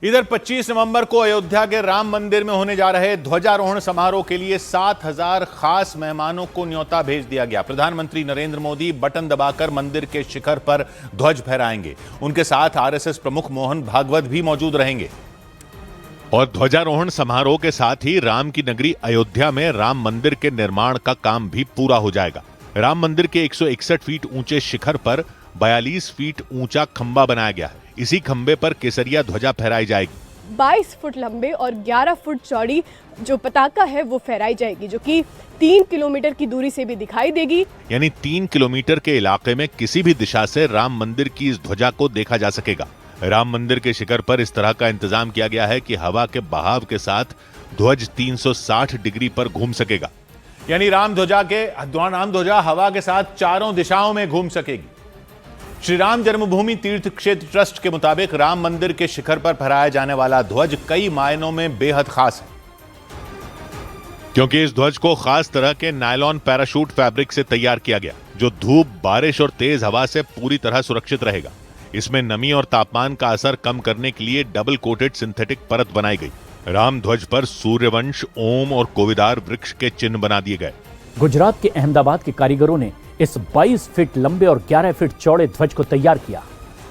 इधर 25 नवंबर को अयोध्या के राम मंदिर में होने जा रहे ध्वजारोहण समारोह के लिए 7,000 खास मेहमानों को न्योता भेज दिया गया। प्रधानमंत्री नरेंद्र मोदी बटन दबाकर मंदिर के शिखर पर ध्वज फहराएंगे। उनके साथ आरएसएस प्रमुख मोहन भागवत भी मौजूद रहेंगे। और ध्वजारोहण समारोह के साथ ही राम की नगरी अयोध्या में राम मंदिर के निर्माण का काम भी पूरा हो जाएगा। राम मंदिर के 161 फीट ऊंचे शिखर पर 42 फीट ऊंचा खंबा बनाया गया है। इसी खंबे पर केसरिया ध्वजा फहराई जाएगी। 22 फुट लंबे और 11 फुट चौड़ी जो पताका है वो फहराई जाएगी, जो कि 3 किलोमीटर की दूरी से भी दिखाई देगी। यानी 3 किलोमीटर के इलाके में किसी भी दिशा से राम मंदिर की इस ध्वजा को देखा जा सकेगा। राम मंदिर के शिखर पर इस तरह का इंतजाम किया गया है कि हवा के बहाव के साथ ध्वज 360 डिग्री पर घूम सकेगा। यानी राम ध्वजा हवा के साथ चारों दिशाओं में घूम सकेगी। श्री राम जन्मभूमि तीर्थ क्षेत्र ट्रस्ट के मुताबिक राम मंदिर के शिखर पर फहराया जाने वाला ध्वज कई मायनों में बेहद खास है, क्योंकि इस ध्वज को खास तरह के नायलॉन पैराशूट फैब्रिक से तैयार किया गया, जो धूप, बारिश और तेज हवा से पूरी तरह सुरक्षित रहेगा। इसमें नमी और तापमान का असर कम करने के लिए डबल कोटेड सिंथेटिक परत बनाई गई। राम ध्वज पर सूर्यवंश, ओम और कोविदार वृक्ष के चिन्ह बना दिए गए। गुजरात के अहमदाबाद के कारीगरों ने इस 22 फीट लंबे और 11 फीट चौड़े ध्वज को तैयार किया।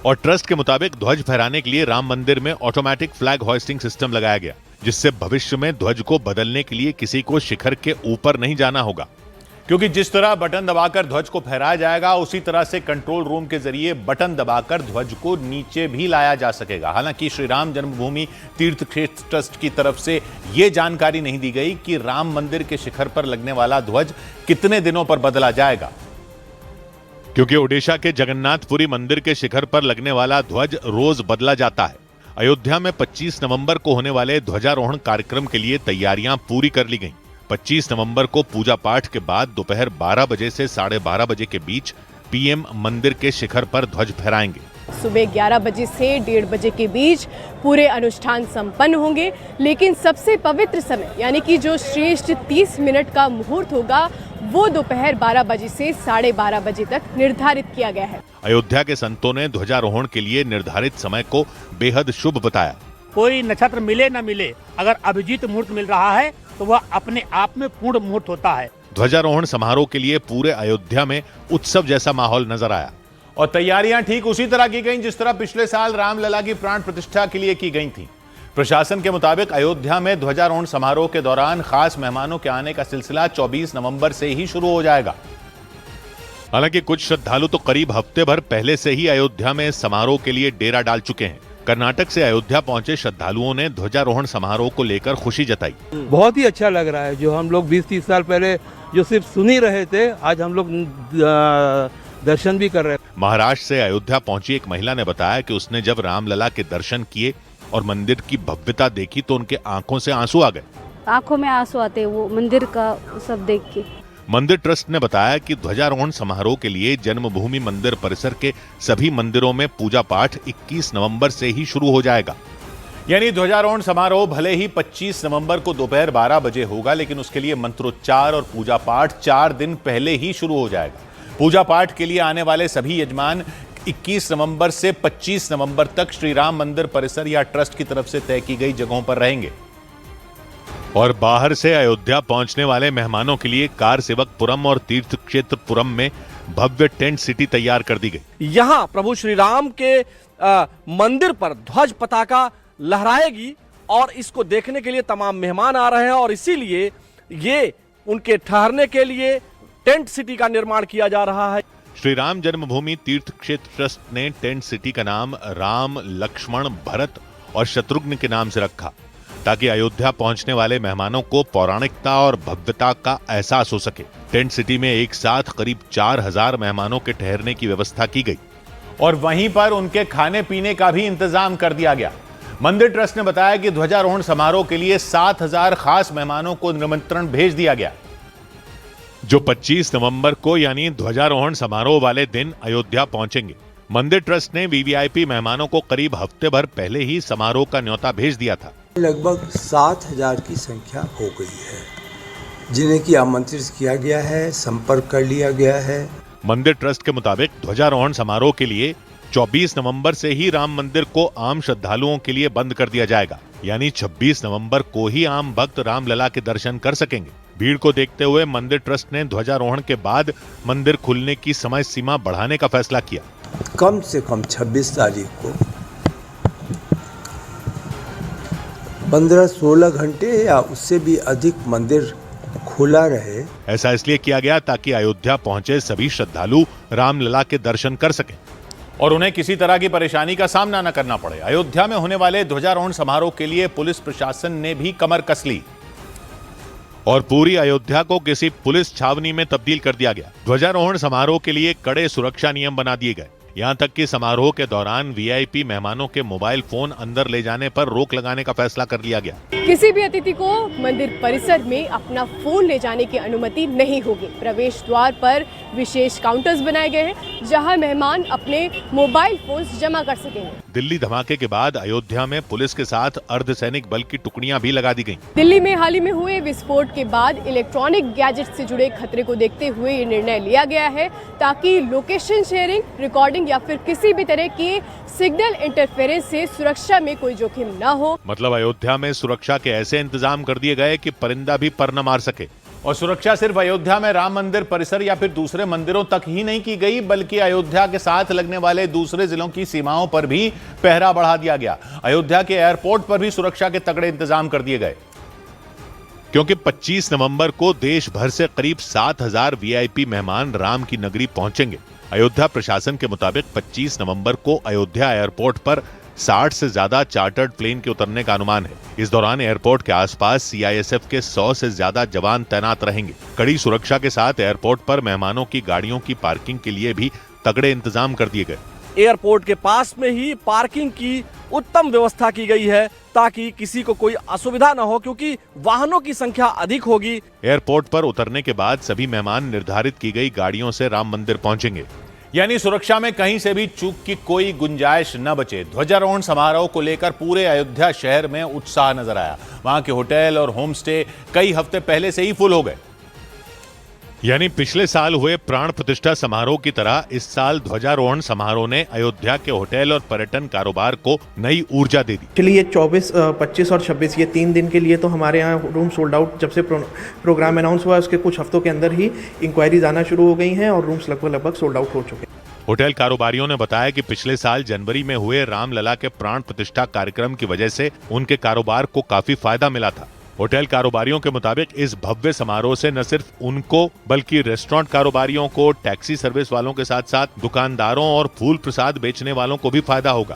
और ट्रस्ट के मुताबिक ध्वज फहराने के लिए राम मंदिर में ऑटोमेटिक फ्लैग होइस्टिंग सिस्टम लगाया गया, जिससे भविष्य में ध्वज को बदलने के लिए किसी को शिखर के ऊपर नहीं जाना होगा। क्योंकि जिस तरह बटन दबाकर ध्वज को फहराया जाएगा, उसी तरह से कंट्रोल रूम के जरिए बटन दबाकर ध्वज को नीचे भी लाया जा सकेगा। हालांकि श्री राम जन्मभूमि तीर्थ क्षेत्र ट्रस्ट की तरफ से यह जानकारी नहीं दी गई कि राम मंदिर के शिखर पर लगने वाला ध्वज कितने दिनों पर बदला जाएगा, क्योंकि ओडिशा के जगन्नाथपुरी मंदिर के शिखर पर लगने वाला ध्वज रोज बदला जाता है। अयोध्या में 25 नवंबर को होने वाले ध्वजारोहण कार्यक्रम के लिए तैयारियां पूरी कर ली गईं। 25 नवंबर को पूजा पाठ के बाद दोपहर 12 बजे से 12:30 बजे के बीच पीएम मंदिर के शिखर पर ध्वज फहराएंगे। सुबह 11 बजे से 1:30 बजे के बीच पूरे अनुष्ठान संपन्न होंगे, लेकिन सबसे पवित्र समय यानी कि जो श्रेष्ठ 30 मिनट का मुहूर्त होगा वो दोपहर 12 बजे से 12:30 बजे तक निर्धारित किया गया है। अयोध्या के संतों ने ध्वजारोहण के लिए निर्धारित समय को बेहद शुभ बताया। कोई नक्षत्र मिले न मिले, अगर अभिजीत मुहूर्त मिल रहा है तो वह अपने आप में पूर्ण मुहूर्त होता है। ध्वजारोहण समारोह के लिए पूरे अयोध्या में उत्सव जैसा माहौल नजर आया और तैयारियां ठीक उसी तरह की गईं जिस तरह पिछले साल रामलला की प्राण प्रतिष्ठा के लिए की गई थी। प्रशासन के मुताबिक अयोध्या में ध्वजारोहण समारोह के दौरान खास मेहमानों के आने का सिलसिला 24 नवंबर से ही शुरू हो जाएगा। हालांकि कुछ श्रद्धालु तो करीब हफ्ते भर पहले से ही अयोध्या में समारोह के लिए डेरा डाल चुके हैं। कर्नाटक से अयोध्या पहुंचे श्रद्धालुओं ने ध्वजारोहण समारोह को लेकर खुशी जताई। बहुत ही अच्छा लग रहा है। जो हम लोग 20-30 साल पहले जो सिर्फ सुन ही रहे थे, आज हम लोग दर्शन भी कर रहे हैं। महाराष्ट्र से अयोध्या पहुंची एक महिला ने बताया कि उसने जब रामलला के दर्शन किए और मंदिर की भव्यता देखी तो उनके आंखों से आंसू आ गए। आंखों में आंसू आते वो मंदिर का सब देख के। मंदिर ट्रस्ट ने बताया कि ध्वजारोहण समारोह के लिए जन्मभूमि मंदिर परिसर के सभी मंदिरों में पूजा पाठ 21 नवंबर से ही शुरू हो जाएगा। यानी ध्वजारोहण समारोह भले ही 25 नवंबर को दोपहर 12 बजे होगा, लेकिन उसके लिए मंत्रोच्चार और पूजा पाठ 4 दिन पहले ही शुरू हो जाएगा। पूजा पाठ के लिए आने वाले सभी यजमान 21 नवंबर से 25 नवंबर तक श्री राम मंदिर परिसर या ट्रस्ट की तरफ से तय की गई जगहों पर रहेंगे। और बाहर से अयोध्या पहुंचने वाले मेहमानों के लिए कार सेवकपुरम और तीर्थ क्षेत्रपुरम में भव्य टेंट सिटी तैयार कर दी गई। यहाँ प्रभु श्री राम के मंदिर पर ध्वज पताका लहराएगी और इसको देखने के लिए तमाम मेहमान आ रहे हैं, और इसीलिए ये उनके ठहरने के लिए टेंट सिटी का निर्माण किया जा रहा है। श्री राम जन्मभूमि तीर्थ क्षेत्र ट्रस्ट ने टेंट सिटी का नाम राम, लक्ष्मण, भरत और शत्रुघ्न के नाम से रखा, ताकि अयोध्या पहुंचने वाले मेहमानों को पौराणिकता और भव्यता का एहसास हो सके। टेंट सिटी में एक साथ करीब 4000 मेहमानों के ठहरने की व्यवस्था की गई और वहीं पर उनके खाने पीने का भी इंतजाम कर दिया गया। मंदिर ट्रस्ट ने बताया कि ध्वजारोहण समारोह के लिए 7,000 खास मेहमानों को निमंत्रण भेज दिया गया, जो 25 नवंबर को यानी ध्वजारोहण समारोह वाले दिन अयोध्या पहुंचेंगे। मंदिर ट्रस्ट ने वीवीआईपी मेहमानों को करीब हफ्ते भर पहले ही समारोह का न्योता भेज दिया था। लगभग 7,000 की संख्या हो गई है, जिन्हें की आमंत्रित किया गया है, संपर्क कर लिया गया है। मंदिर ट्रस्ट के मुताबिक ध्वजारोहण समारोह के लिए 24 नवंबर से ही राम मंदिर को आम श्रद्धालुओं के लिए बंद कर दिया जाएगा, यानी 26 नवंबर को ही आम भक्त रामलला के दर्शन कर सकेंगे। भीड़ को देखते हुए मंदिर ट्रस्ट ने ध्वजारोहण के बाद मंदिर खुलने की समय सीमा बढ़ाने का फैसला किया। कम से कम 26 तारीख को 15-16 घंटे या उससे भी अधिक मंदिर खुला रहे। ऐसा इसलिए किया गया ताकि अयोध्या पहुंचे सभी श्रद्धालु रामलला के दर्शन कर सकें और उन्हें किसी तरह की परेशानी का सामना न करना पड़े। अयोध्या में होने वाले ध्वजारोहण समारोह के लिए पुलिस प्रशासन ने भी कमर कस ली और पूरी अयोध्या को किसी पुलिस छावनी में तब्दील कर दिया गया। ध्वजारोहण समारोह के लिए कड़े सुरक्षा नियम बना दिए गए। यहां तक कि समारोह के दौरान वीआईपी मेहमानों के मोबाइल फोन अंदर ले जाने पर रोक लगाने का फैसला कर लिया गया। किसी भी अतिथि को मंदिर परिसर में अपना फोन ले जाने की अनुमति नहीं होगी। प्रवेश द्वार पर विशेष काउंटर्स बनाए गए हैं जहां मेहमान अपने मोबाइल फोन्स जमा कर सकेंगे। दिल्ली धमाके के बाद अयोध्या में पुलिस के साथ अर्धसैनिक बल की टुकड़ियां भी लगा दी गईं। दिल्ली में हाल ही में हुए विस्फोट के बाद इलेक्ट्रॉनिक गैजेट से जुड़े खतरे को देखते हुए ये निर्णय लिया गया है ताकि लोकेशन शेयरिंग, रिकॉर्डिंग या फिर किसी भी तरह की सिग्नल इंटरफेरेंस से सुरक्षा में कोई जोखिम न हो। मतलब अयोध्या में सुरक्षा के ऐसे इंतजाम कर दिए गए कि परिंदा भी पर न मार सके। और सुरक्षा सिर्फ अयोध्या में राम मंदिर परिसर या फिर दूसरे मंदिरों तक ही नहीं की गई, बल्कि अयोध्या के साथ लगने वाले दूसरे जिलों की सीमाओं पर भी पहरा बढ़ा दिया गया। अयोध्या के एयरपोर्ट पर भी सुरक्षा के तगड़े इंतजाम कर दिए गए, क्योंकि 25 नवंबर को देश भर से करीब 7,000 वीआईपी मेहमान राम की नगरी पहुंचेंगे। अयोध्या प्रशासन के मुताबिक 25 नवंबर को अयोध्या एयरपोर्ट पर 60 से ज्यादा चार्टर्ड प्लेन के उतरने का अनुमान है। इस दौरान एयरपोर्ट के आसपास सीआईएसएफ के 100 से ज्यादा जवान तैनात रहेंगे। कड़ी सुरक्षा के साथ एयरपोर्ट पर मेहमानों की गाड़ियों की पार्किंग के लिए भी तगड़े इंतजाम कर दिए गए। एयरपोर्ट के पास में ही पार्किंग की उत्तम व्यवस्था की गई है ताकि किसी को कोई असुविधा न हो, क्योंकि वाहनों की संख्या अधिक होगी। एयरपोर्ट पर उतरने के बाद सभी मेहमान निर्धारित की गई गाड़ियों से राम मंदिर पहुंचेंगे, यानी सुरक्षा में कहीं से भी चूक की कोई गुंजाइश न बचे। ध्वजारोहण समारोह को लेकर पूरे अयोध्या शहर में उत्साह नजर आया। वहां के होटल और होम स्टे कई हफ्ते पहले से ही फुल हो गए। यानी पिछले साल हुए प्राण प्रतिष्ठा समारोह की तरह इस साल ध्वजारोहण समारोह ने अयोध्या के होटल और पर्यटन कारोबार को नई ऊर्जा दे दी। चलिए ये 24, 25 और 26 ये 3 दिन के लिए तो हमारे यहाँ रूम सोल्ड आउट। जब से प्रोग्राम अनाउंस हुआ उसके कुछ हफ्तों के अंदर ही इंक्वायरीज आना शुरू हो गई हैं और रूम्स लगभग सोल्ड आउट हो चुके हैं। होटल कारोबारियों ने बताया कि पिछले साल जनवरी में हुए रामलला के प्राण प्रतिष्ठा कार्यक्रम की वजह से उनके कारोबार को काफी फायदा मिला था। होटल कारोबारियों के मुताबिक इस भव्य समारोह से न सिर्फ उनको बल्कि रेस्टोरेंट कारोबारियों को, टैक्सी सर्विस वालों के साथ साथ दुकानदारों और फूल प्रसाद बेचने वालों को भी फायदा होगा।